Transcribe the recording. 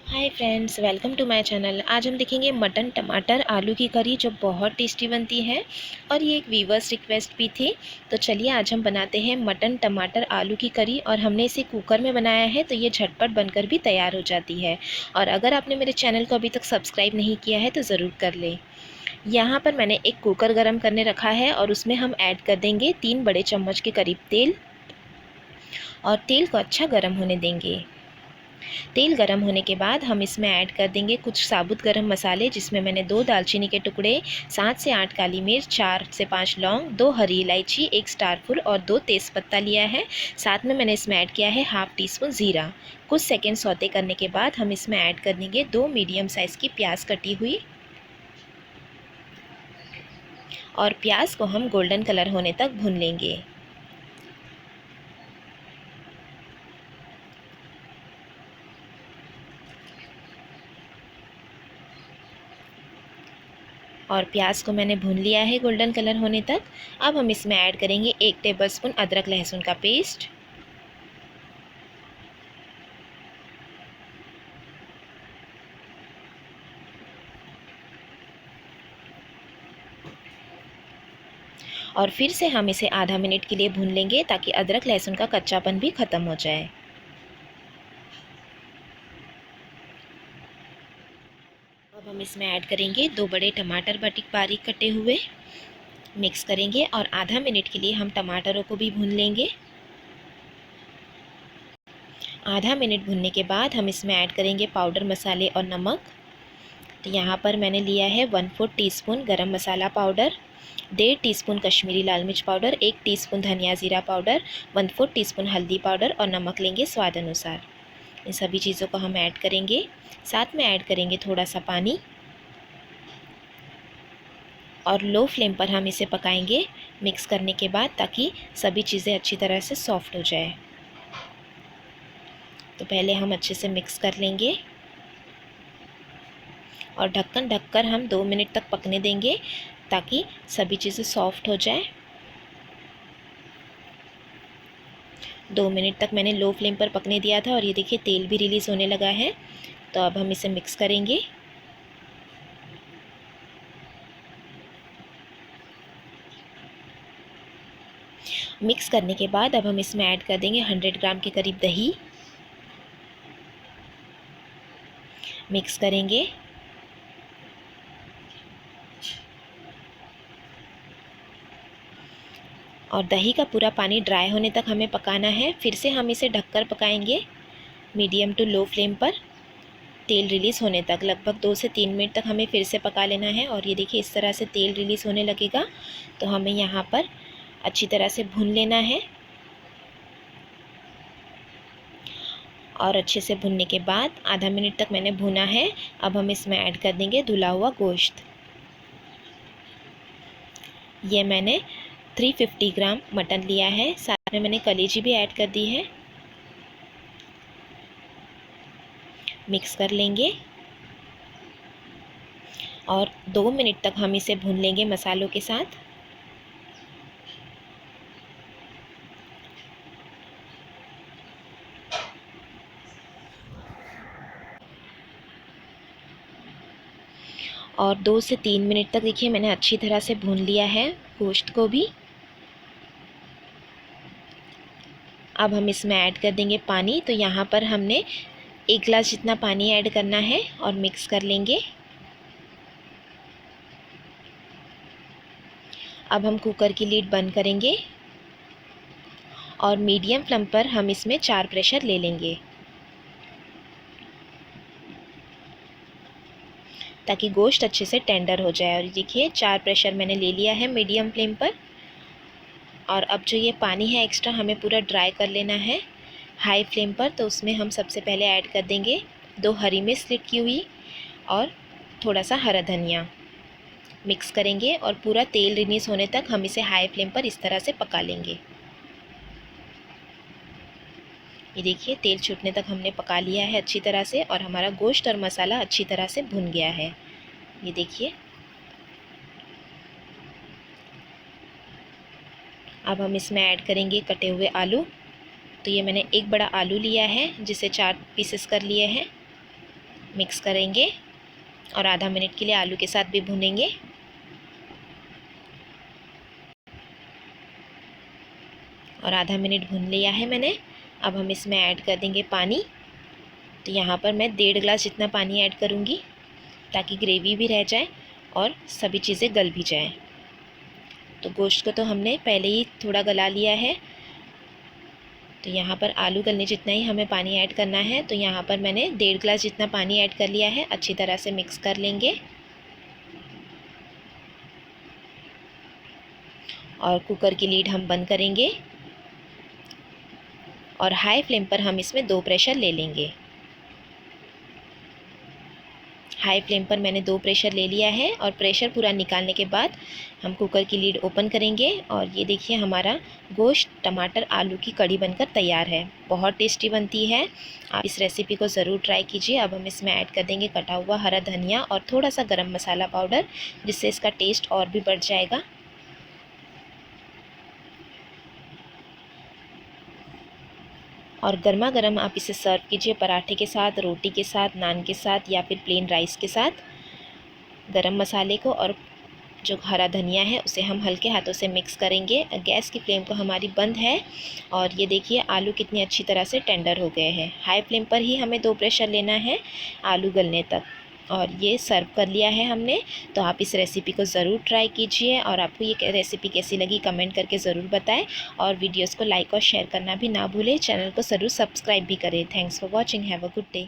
Hi friends, welcome to my channel. आज हम देखेंगे मटन टमाटर आलू की करी जो बहुत टेस्टी बनती है और ये एक व्यूवर्स रिक्वेस्ट भी थी। तो चलिए आज हम बनाते हैं मटन टमाटर आलू की करी और हमने इसे कुकर में बनाया है तो ये झटपट बनकर भी तैयार हो जाती है। और अगर आपने मेरे चैनल को अभी तक सब्सक्राइब नहीं किया है तो ज़रूर कर लें। यहाँ पर मैंने एक कुकर गर्म करने रखा है और उसमें हम ऐड कर देंगे 3 बड़े चम्मच के करीब तेल और तेल को अच्छा गर्म होने देंगे। तेल गरम होने के बाद हम इसमें ऐड कर देंगे कुछ साबुत गरम मसाले, जिसमें मैंने 2 दालचीनी के टुकड़े, 7 से 8 काली मिर्च, 4 से 5 लौंग, 2 हरी इलायची, 1 स्टार फुल और 2 तेज़पत्ता लिया है। साथ में मैंने इसमें ऐड किया है हाफ़ टी स्पून ज़ीरा। कुछ सेकंड सौते करने के बाद हम इसमें ऐड कर देंगे 2 मीडियम साइज़ की प्याज कटी हुई और प्याज को हम गोल्डन कलर होने तक भून लेंगे। और प्याज को मैंने भून लिया है गोल्डन कलर होने तक। अब हम इसमें ऐड करेंगे 1 टेबलस्पून अदरक लहसुन का पेस्ट और फिर से हम इसे आधा मिनट के लिए भून लेंगे ताकि अदरक लहसुन का कच्चापन भी ख़त्म हो जाए। अब हम इसमें ऐड करेंगे 2 बड़े टमाटर बारीक कटे हुए। मिक्स करेंगे और आधा मिनट के लिए हम टमाटरों को भी भून लेंगे। आधा मिनट भूनने के बाद हम इसमें ऐड करेंगे पाउडर मसाले और नमक। तो यहाँ पर मैंने लिया है 1/4 टीस्पून गरम मसाला पाउडर, 1.5 टीस्पून कश्मीरी लाल मिर्च पाउडर, 1 टीस्पून धनिया ज़ीरा पाउडर, 1/4 टीस्पून हल्दी पाउडर और नमक लेंगे स्वाद अनुसार। इन सभी चीज़ों को हम ऐड करेंगे। साथ में ऐड करेंगे थोड़ा सा पानी और लो फ्लेम पर हम इसे पकाएंगे मिक्स करने के बाद, ताकि सभी चीज़ें अच्छी तरह से सॉफ्ट हो जाए। तो पहले हम अच्छे से मिक्स कर लेंगे और ढक्कन ढककर हम 2 मिनट तक पकने देंगे ताकि सभी चीज़ें सॉफ्ट हो जाए। 2 मिनट तक मैंने लो फ्लेम पर पकने दिया था और ये देखिए तेल भी रिलीज़ होने लगा है। तो अब हम इसे मिक्स करेंगे। मिक्स करने के बाद अब हम इसमें ऐड कर देंगे 100 ग्राम के करीब दही। मिक्स करेंगे और दही का पूरा पानी ड्राई होने तक हमें पकाना है। फिर से हम इसे ढककर पकाएंगे मीडियम टू लो फ्लेम पर तेल रिलीज़ होने तक। लगभग 2 से 3 मिनट तक हमें फिर से पका लेना है और ये देखिए इस तरह से तेल रिलीज़ होने लगेगा। तो हमें यहाँ पर अच्छी तरह से भून लेना है और अच्छे से भुनने के बाद आधा मिनट तक मैंने भुना है। अब हम इसमें ऐड कर देंगे धुला हुआ गोश्त। ये मैंने 350 ग्राम मटन लिया है। साथ में मैंने कलेजी भी ऐड कर दी है। मिक्स कर लेंगे और 2 मिनट तक हम इसे भून लेंगे मसालों के साथ। और 2 से 3 मिनट तक देखिए मैंने अच्छी तरह से भून लिया है गोश्त को भी। अब हम इसमें ऐड कर देंगे पानी। तो यहाँ पर हमने 1 गिलास जितना पानी ऐड करना है और मिक्स कर लेंगे। अब हम कुकर की लीड बंद करेंगे और मीडियम फ्लेम पर हम इसमें 4 प्रेशर ले लेंगे ताकि गोश्त अच्छे से टेंडर हो जाए। और देखिए 4 प्रेशर मैंने ले लिया है मीडियम फ्लेम पर। और अब जो ये पानी है एक्स्ट्रा हमें पूरा ड्राई कर लेना है हाई फ्लेम पर। तो उसमें हम सबसे पहले ऐड कर देंगे 2 हरी मिर्च स्लिट की हुई और थोड़ा सा हरा धनिया। मिक्स करेंगे और पूरा तेल रिलीज़ होने तक हम इसे हाई फ्लेम पर इस तरह से पका लेंगे। ये देखिए तेल छूटने तक हमने पका लिया है अच्छी तरह से और हमारा गोश्त और मसाला अच्छी तरह से भुन गया है। ये देखिए अब हम इसमें ऐड करेंगे कटे हुए आलू। तो ये मैंने एक बड़ा आलू लिया है जिसे 4 पीसेस कर लिए हैं। मिक्स करेंगे और आधा मिनट के लिए आलू के साथ भी भूनेंगे। और आधा मिनट भून लिया है मैंने। अब हम इसमें ऐड कर देंगे पानी। तो यहाँ पर मैं 1.5 गिलास जितना पानी ऐड करूँगी ताकि ग्रेवी भी रह जाए और सभी चीज़ें गल भी जाएं। तो गोश्त को तो हमने पहले ही थोड़ा गला लिया है। तो यहाँ पर आलू गलने जितना ही हमें पानी ऐड करना है। तो यहाँ पर मैंने 1.5 गिलास जितना पानी ऐड कर लिया है। अच्छी तरह से मिक्स कर लेंगे और कुकर की लीड हम बंद करेंगे और हाई फ्लेम पर हम इसमें 2 प्रेशर ले लेंगे। हाई फ्लेम पर मैंने 2 प्रेशर ले लिया है और प्रेशर पूरा निकालने के बाद हम कुकर की लीड ओपन करेंगे और ये देखिए हमारा गोश्त टमाटर आलू की कड़ी बनकर तैयार है। बहुत टेस्टी बनती है, आप इस रेसिपी को ज़रूर ट्राई कीजिए। अब हम इसमें ऐड कर देंगे कटा हुआ हरा धनिया और थोड़ा सा गरम मसाला पाउडर, जिससे इसका टेस्ट और भी बढ़ जाएगा। और गर्मा गर्म आप इसे सर्व कीजिए पराठे के साथ, रोटी के साथ, नान के साथ या फिर प्लेन राइस के साथ। गरम मसाले को और जो हरा धनिया है उसे हम हल्के हाथों से मिक्स करेंगे। गैस की फ्लेम को हमारी बंद है और ये देखिए आलू कितनी अच्छी तरह से टेंडर हो गए हैं। हाई फ्लेम पर ही हमें 2 प्रेशर लेना है आलू गलने तक। और ये सर्व कर लिया है हमने। तो आप इस रेसिपी को ज़रूर ट्राई कीजिए और आपको ये रेसिपी कैसी लगी कमेंट करके ज़रूर बताएं और वीडियोस को लाइक और शेयर करना भी ना भूलें। चैनल को ज़रूर सब्सक्राइब भी करें। Thanks for watching. Have a good day.